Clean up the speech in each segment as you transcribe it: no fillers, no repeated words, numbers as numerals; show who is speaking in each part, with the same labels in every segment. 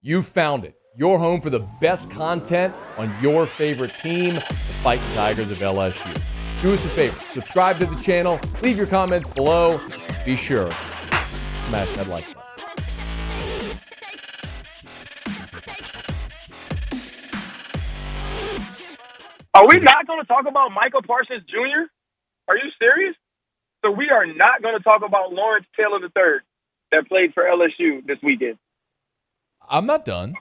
Speaker 1: You found it. Your home for the best content on your favorite team, the Fighting Tigers of LSU. Do us a favor. Subscribe to the channel. Leave your comments below. Be sure to smash that like button.
Speaker 2: Are we not going to talk about Michael Parsons Jr.? Are you serious? So we are not going to talk about Lawrence Taylor III that played for LSU this weekend.
Speaker 1: I'm not done.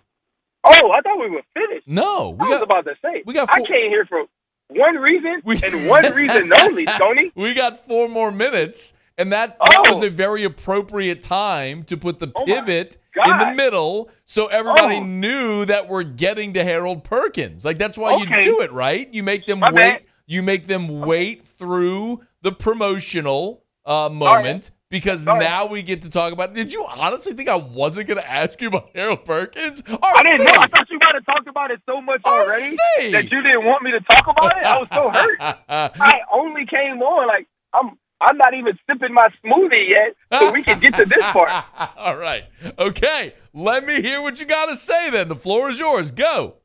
Speaker 2: Oh, I thought we were finished.
Speaker 1: No.
Speaker 2: I was about to say.
Speaker 1: I
Speaker 2: came here for one reason and one reason only, Tony.
Speaker 1: We got 4 more minutes, and that was a very appropriate time to put the pivot in the middle so everybody knew that we're getting to Harold Perkins. Like, that's why you do it, right? You make them wait. You make them wait through the promotional moment. Because now we get to talk about. Did you honestly think I wasn't going to ask you about Harold Perkins?
Speaker 2: I didn't know. I thought you might have talked about it so much already that you didn't want me to talk about it. I was so hurt. I only came on like I'm not even sipping my smoothie yet, so we can get to this part.
Speaker 1: All right. Okay. Let me hear what you got to say. Then the floor is yours. Go.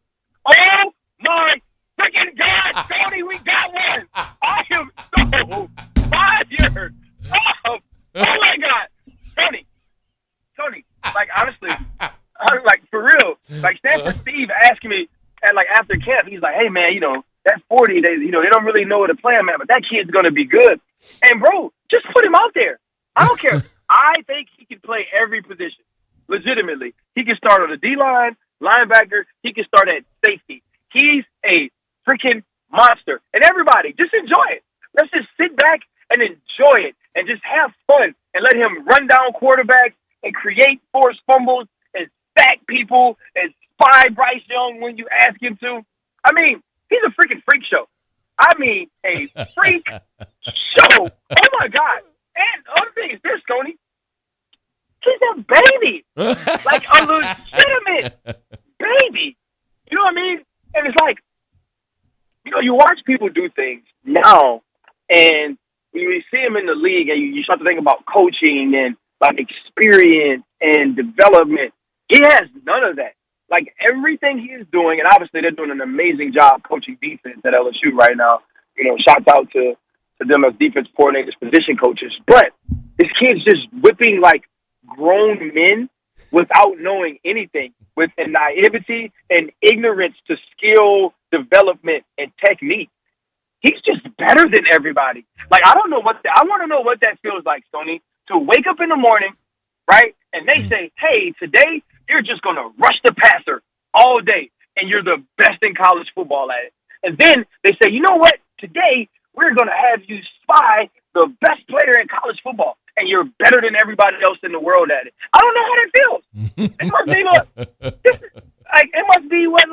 Speaker 2: Oh my freaking God, Tony, we got one. I am so fired. Oh my God, Tony, like honestly, like for real, like Stanford Steve asked me at like after camp, he's like, hey man, that 40 days, they don't really know where to play him at, but that kid's gonna be good. And bro, just put him out there. I don't care. I think he can play every position, legitimately. He can start on the D-line, linebacker. He can start at safety. He's a freaking monster. And everybody, just enjoy it. Let's just sit back and enjoy it and just have fun and let him run down quarterbacks and create forced fumbles and sack people and spy Bryce Young when you ask him to. I mean, he's a freaking freak show. I mean, a freak show. Oh, my God. And the other thing is this, Tony. He's a baby. Like a legitimate baby. You know what I mean? And it's like, you watch people do things now, and when you see him in the league and you start to think about coaching and like experience and development, he has none of that. Like everything he is doing, and obviously they're doing an amazing job coaching defense at LSU right now. Shouts out to them as defense coordinators, position coaches. But this kid's just whipping like grown men without knowing anything, with a naivety and ignorance to skill development and technique. He's just better than everybody. Like, I want to know what that feels like, Stoney, to wake up in the morning, right? And they say, hey, today you're just going to rush the passer all day, and you're the best in college football at it. And then they say, you know what? Today we're going to have you spy the best player in college football, and you're better than everybody else in the world at it. I don't know how that feels. It must be what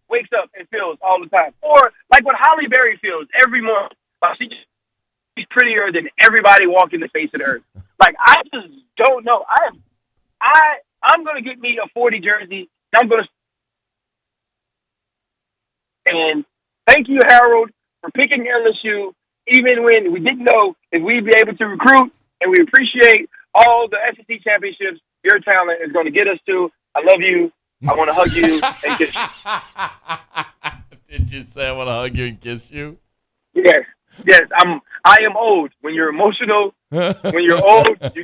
Speaker 2: wakes up and feels all the time. Or like what Holly Berry feels every morning. She's prettier than everybody walking the face of the earth. Like, I just don't know. I'm going to get me a 40 jersey. And thank you, Harold, for picking LSU, even when we didn't know if we'd be able to recruit. And we appreciate all the SEC championships your talent is going to get us to. I love you. I want to hug you and kiss you.
Speaker 1: Did you say I want to hug you and kiss you?
Speaker 2: Yes. I am old. When you're emotional, you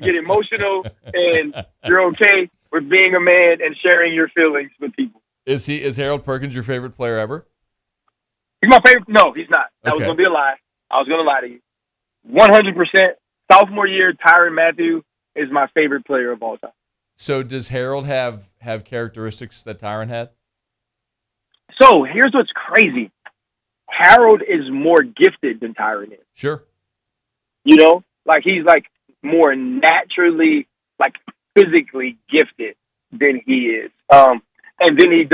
Speaker 2: get emotional, and you're okay with being a man and sharing your feelings with people.
Speaker 1: Is Harold Perkins your favorite player ever?
Speaker 2: He's my favorite. No, he's not. That was going to be a lie. I was going to lie to you. 100%. Sophomore year, Tyrann Mathieu is my favorite player of all time.
Speaker 1: So does Harold have characteristics that Tyrann had?
Speaker 2: So here's what's crazy. Harold is more gifted than Tyrann is.
Speaker 1: Sure.
Speaker 2: He's more naturally, physically gifted than he is. And then he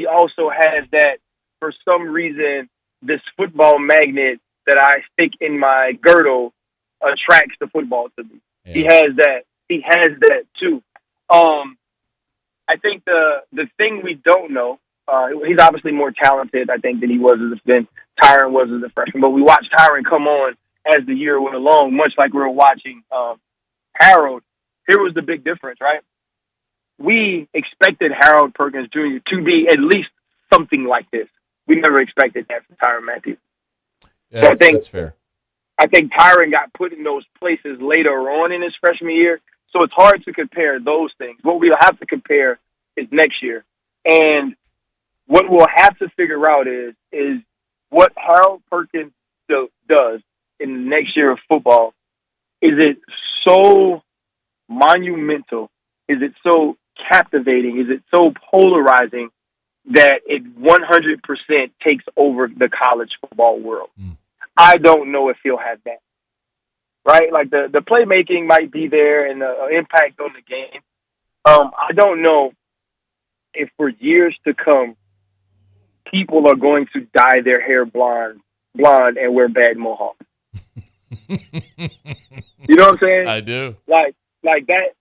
Speaker 2: also has that, for some reason, this football magnet that I stick in my girdle attracts the football to me. Yeah. He has that too. I think the thing we don't know, he's obviously more talented, I think, than Tyrann was as a freshman. But we watched Tyrann come on as the year went along, much like we were watching Harold. Here was the big difference, right? we expected Harold Perkins Jr. to be at least something like this. We never expected that from Tyrann Mathieu.
Speaker 1: Yeah,
Speaker 2: so
Speaker 1: that's fair.
Speaker 2: I think Tyrann got put in those places later on in his freshman year, so it's hard to compare those things. What we'll have to compare is next year. And what we'll have to figure out is what Harold Perkins does in the next year of football. Is it so monumental? Is it so captivating? Is it so polarizing that it 100% takes over the college football world? I don't know if he'll have that. Right? Like the playmaking might be there and the impact on the game. I don't know if for years to come, people are going to dye their hair blonde and wear bad mohawks. You know what I'm saying?
Speaker 1: I do.
Speaker 2: Like that.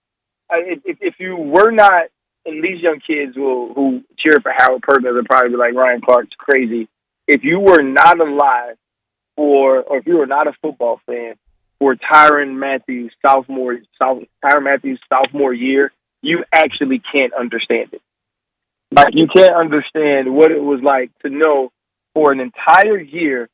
Speaker 2: If you were not, and these young kids who cheer for Harold Perkins will probably be like, Ryan Clark's crazy. If you were not alive or if you were not a football fan for Tyrann Mathieu's sophomore year, you actually can't understand it. Like, you can't understand what it was like to know for an entire year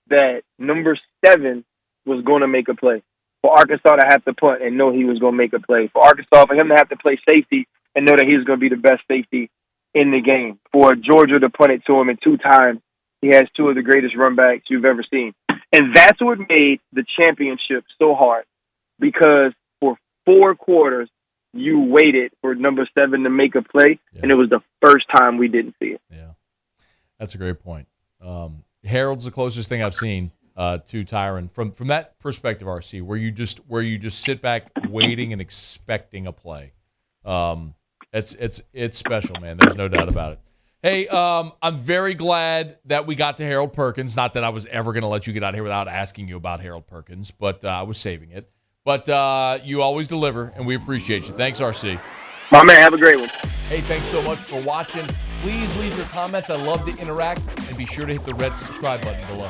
Speaker 2: that number 7 was going to make a play. For Arkansas to have to punt and know he was going to make a play. For Arkansas, for him to have to play safety and know that he was going to be the best safety in the game. For Georgia to punt it to him in 2 times, he has 2 of the greatest run backs you've ever seen. And that's what made the championship so hard. Because for 4 quarters, you waited for number 7 to make a play, and it was the first time we didn't see it.
Speaker 1: Yeah, that's a great point. Harold's the closest thing I've seen to Tyrann from that perspective, RC, where you just sit back waiting and expecting a play. It's special, man. There's no doubt about it. Hey, I'm very glad that we got to Harold Perkins. Not that I was ever going to let you get out here without asking you about Harold Perkins, but I was saving it. But you always deliver, and we appreciate you. Thanks, RC.
Speaker 2: My man, have a great one.
Speaker 1: Hey, thanks so much for watching. Please leave your comments. I love to interact, and be sure to hit the red subscribe button below.